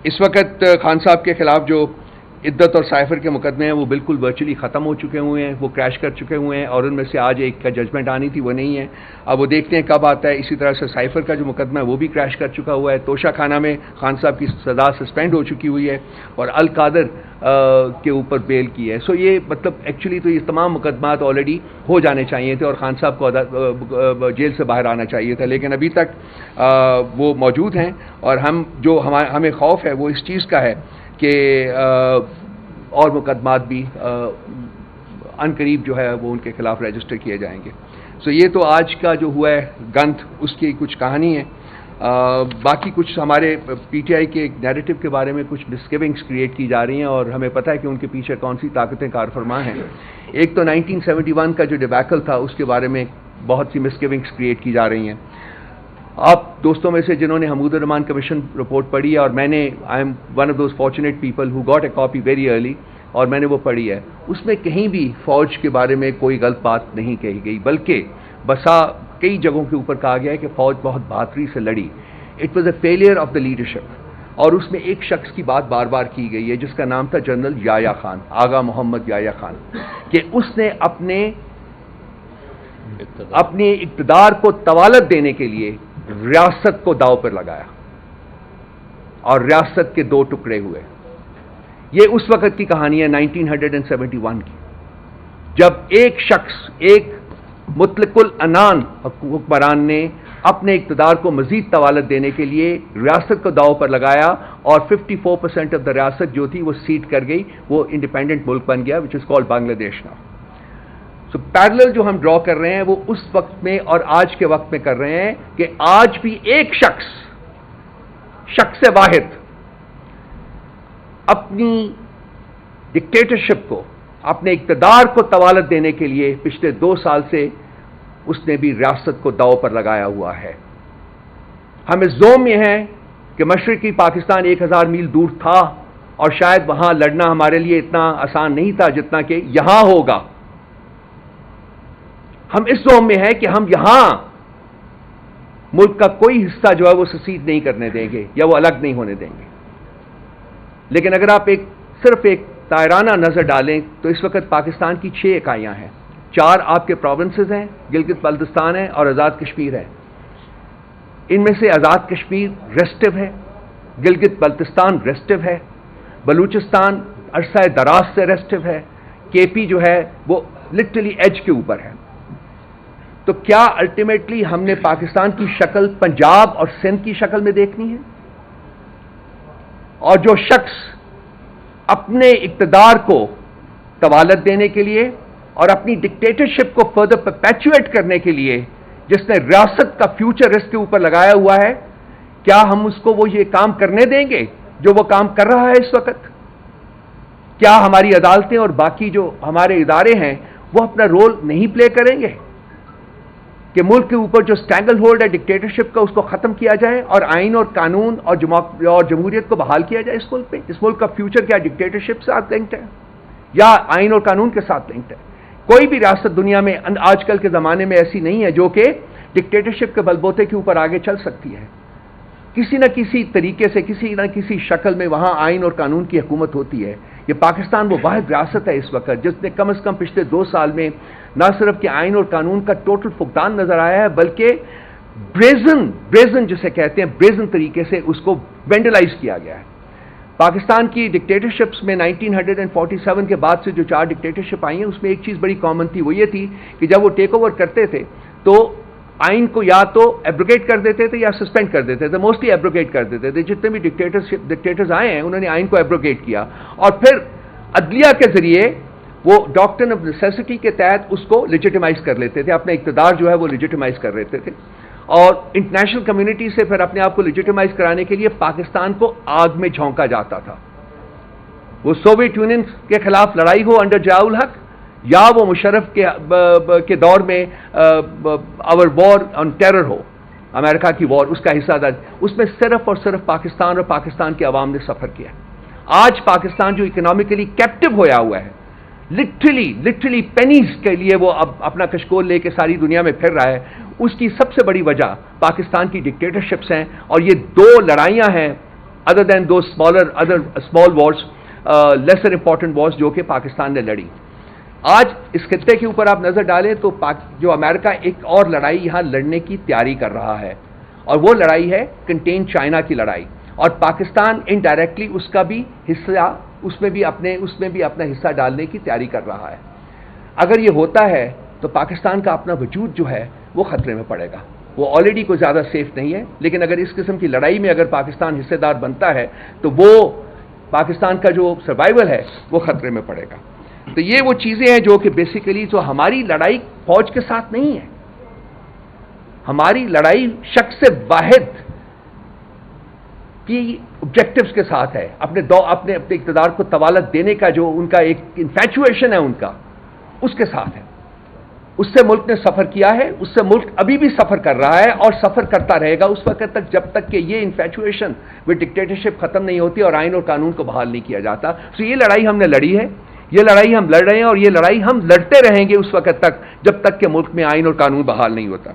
اس وقت خان صاحب کے خلاف جو عدت اور سائفر کے مقدمے ہیں وہ بالکل ورچولی ختم ہو چکے ہوئے ہیں، وہ کریش کر چکے ہوئے ہیں، اور ان میں سے آج ایک کا ججمنٹ آنی تھی وہ نہیں ہے، اب وہ دیکھتے ہیں کب آتا ہے۔ اسی طرح سے سائفر کا جو مقدمہ ہے وہ بھی کریش کر چکا ہوا ہے، توشہ خانہ میں خان صاحب کی سزا سسپینڈ ہو چکی ہوئی ہے، اور القادر کے اوپر بیل کی ہے۔ سو یہ مطلب ایکچولی تو یہ تمام مقدمات آلریڈی ہو جانے چاہیے تھے اور خان صاحب کو جیل سے باہر آنا چاہیے تھا، لیکن ابھی تک وہ موجود ہیں، اور ہمیں خوف ہے وہ اس چیز کا ہے کہ اور مقدمات بھی عنقریب جو ہے وہ ان کے خلاف رجسٹر کیے جائیں گے۔ سو یہ تو آج کا جو ہوا ہے گند، اس کی کچھ کہانی ہے۔ باقی کچھ ہمارے پی ٹی آئی کے ایک نیریٹو کے بارے میں کچھ مسگیونگس کریٹ کی جا رہی ہیں، اور ہمیں پتہ ہے کہ ان کے پیچھے کون سی طاقتیں کار فرما ہیں۔ ایک تو 1971 کا جو ڈیبیکل تھا اس کے بارے میں بہت سی مسگیونگس کریٹ کی جا رہی ہیں۔ آپ دوستوں میں سے جنہوں نے حمود الرحمان کمیشن رپورٹ پڑھی ہے، اور میں نے I am one of those fortunate people who got a copy very early, اور میں نے وہ پڑھی ہے، اس میں کہیں بھی فوج کے بارے میں کوئی غلط بات نہیں کہی گئی، بلکہ بسا کئی جگہوں کے اوپر کہا گیا ہے کہ فوج بہت بہادری سے لڑی۔ It was a failure of the leadership, اور اس میں ایک شخص کی بات بار بار کی گئی ہے جس کا نام تھا جنرل یحییٰ خان، آغا محمد یحییٰ خان، کہ اس نے اپنے اقتدار کو طوالت دینے کے لیے ریاست کو داؤ پر لگایا، اور ریاست کے دو ٹکڑے ہوئے۔ یہ اس وقت کی کہانی ہے 1971 کی، جب ایک شخص، ایک مطلق العنان حکمران نے اپنے اقتدار کو مزید طوالت دینے کے لیے ریاست کو داؤ پر لگایا، اور 54% آف دا ریاست جو تھی وہ سیٹ کر گئی، وہ انڈیپینڈنٹ ملک بن گیا، وچ از کالڈ بنگلہ دیش ناؤ۔ سو پیرلل جو ہم ڈرا کر رہے ہیں وہ اس وقت میں اور آج کے وقت میں کر رہے ہیں کہ آج بھی ایک شخص واحد اپنی ڈکٹیٹرشپ کو، اپنے اقتدار کو طوالت دینے کے لیے پچھلے 2 سال سے اس نے بھی ریاست کو داؤ پر لگایا ہوا ہے۔ ہمیں زوم یہ ہے کہ مشرقی پاکستان 1000 میل دور تھا، اور شاید وہاں لڑنا ہمارے لیے اتنا آسان نہیں تھا جتنا کہ یہاں ہوگا۔ ہم اس زوم میں ہیں کہ ہم یہاں ملک کا کوئی حصہ جو ہے وہ سیسیڈ نہیں کرنے دیں گے یا وہ الگ نہیں ہونے دیں گے۔ لیکن اگر آپ صرف ایک طائرانہ نظر ڈالیں تو اس وقت پاکستان کی 6 اکائیاں ہیں، 4 آپ کے پروونسز ہیں، گلگت بلتستان ہے اور آزاد کشمیر ہے۔ ان میں سے آزاد کشمیر ریسٹو ہے، گلگت بلتستان ریسٹو ہے، بلوچستان عرصہ دراز سے ریسٹو ہے، کے پی جو ہے وہ لٹرلی ایج کے اوپر ہے۔ تو کیا الٹیمیٹلی ہم نے پاکستان کی شکل پنجاب اور سندھ کی شکل میں دیکھنی ہے؟ اور جو شخص اپنے اقتدار کو طوالت دینے کے لیے اور اپنی ڈکٹیٹرشپ کو فردر پرپیچویٹ کرنے کے لیے جس نے ریاست کا فیوچر اس کے اوپر لگایا ہوا ہے، کیا ہم اس کو وہ یہ کام کرنے دیں گے جو وہ کام کر رہا ہے اس وقت؟ کیا ہماری عدالتیں اور باقی جو ہمارے ادارے ہیں وہ اپنا رول نہیں پلے کریں گے کہ ملک کے اوپر جو اسٹینگل ہولڈ ہے ڈکٹیٹرشپ کا اس کو ختم کیا جائے اور آئین اور قانون اور جمہوریت کو بحال کیا جائے اس ملک پہ؟ اس ملک کا فیوچر کیا ڈکٹیٹرشپ سے لنکڈ ہے یا آئین اور قانون کے ساتھ لنکڈ ہے؟ کوئی بھی ریاست دنیا میں آج کل کے زمانے میں ایسی نہیں ہے جو کہ ڈکٹیٹرشپ کے بلبوتے کے اوپر آگے چل سکتی ہے۔ کسی نہ کسی طریقے سے، کسی نہ کسی شکل میں وہاں آئین اور قانون کی حکومت ہوتی ہے۔ یہ پاکستان وہ واحد ریاست ہے اس وقت جس نے کم از کم پچھلے 2 سال میں نہ صرف کہ آئین اور قانون کا ٹوٹل فقدان نظر آیا ہے بلکہ بریزن جسے کہتے ہیں، بریزن طریقے سے اس کو وینڈلائز کیا گیا ہے۔ پاکستان کی ڈکٹیٹرشپس میں 1947 کے بعد سے جو 4 ڈکٹیٹرشپ آئی ہیں اس میں ایک چیز بڑی کامن تھی، وہ یہ تھی کہ جب وہ ٹیک اوور کرتے تھے تو آئین کو یا تو ایبروگیٹ کر دیتے تھے یا سسپینڈ کر دیتے تھے، موسٹلی ایبروگیٹ کر دیتے تھے۔ جتنے بھی ڈکٹیٹرز آئے ہیں انہوں نے آئین کو ایبروگیٹ کیا اور پھر عدلیہ کے ذریعے وہ ڈاکٹرن آف نیسیسٹی کے تحت اس کو لیجیٹیمائز کر لیتے تھے، اپنا اقتدار جو ہے وہ لیجیٹیمائز کر لیتے تھے، اور انٹرنیشنل کمیونٹی سے پھر اپنے آپ کو لیجیٹیمائز کرانے کے لیے پاکستان کو آگ میں جھونکا جاتا تھا۔ وہ سوویت یونین کے خلاف لڑائی ہو انڈر ضیاء الحق یا وہ مشرف کے دور میں اور وار آن ٹیرر ہو، امریکہ کی وار، اس کا حصہ تھا، اس میں صرف اور صرف پاکستان اور پاکستان کے عوام نے سفر کیا۔ آج پاکستان جو اکنامکلی کیپٹو ہویا ہوا ہے، لٹرلی پینیز کے لیے وہ اب اپنا کشکول لے کے ساری دنیا میں پھر رہا ہے، اس کی سب سے بڑی وجہ پاکستان کی ڈکٹیٹرشپس ہیں، اور یہ 2 لڑائیاں ہیں other than those small wars, lesser important wars جو کہ پاکستان نے لڑی. آج اس خطے کے اوپر آپ نظر ڈالیں تو جو امریکہ ایک اور لڑائی یہاں لڑنے کی تیاری کر رہا ہے، اور وہ لڑائی ہے کنٹین چائنا کی لڑائی، اور پاکستان انڈائریکٹلی اس کا بھی حصہ، اس میں بھی اپنا حصہ ڈالنے کی تیاری کر رہا ہے. اگر یہ ہوتا ہے تو پاکستان کا اپنا وجود جو ہے وہ خطرے میں پڑے گا. وہ آلریڈی کوئی زیادہ سیف نہیں ہے، لیکن اگر اس قسم کی لڑائی میں اگر پاکستان حصے دار بنتا ہے تو وہ پاکستان کا جو سروائیول ہے وہ خطرے میں پڑے گا. تو یہ وہ چیزیں ہیں جو کہ بیسیکلی جو ہماری لڑائی فوج کے ساتھ نہیں ہے، ہماری لڑائی شخص واحد کی آبجیکٹوز کے ساتھ ہے، اپنے اقتدار کو طوالت دینے کا جو ان کا ایک انفیچویشن ہے ان کا، اس کے ساتھ ہے. اس سے ملک نے سفر کیا ہے، اس سے ملک ابھی بھی سفر کر رہا ہے اور سفر کرتا رہے گا اس وقت تک جب تک کہ یہ انفیچویشن وہ ڈکٹیٹرشپ ختم نہیں ہوتی اور آئین اور قانون کو بحال نہیں کیا جاتا. تو یہ لڑائی ہم نے لڑی ہے، یہ لڑائی ہم لڑ رہے ہیں، اور یہ لڑائی ہم لڑتے رہیں گے اس وقت تک جب تک کہ ملک میں آئین اور قانون بحال نہیں ہوتا.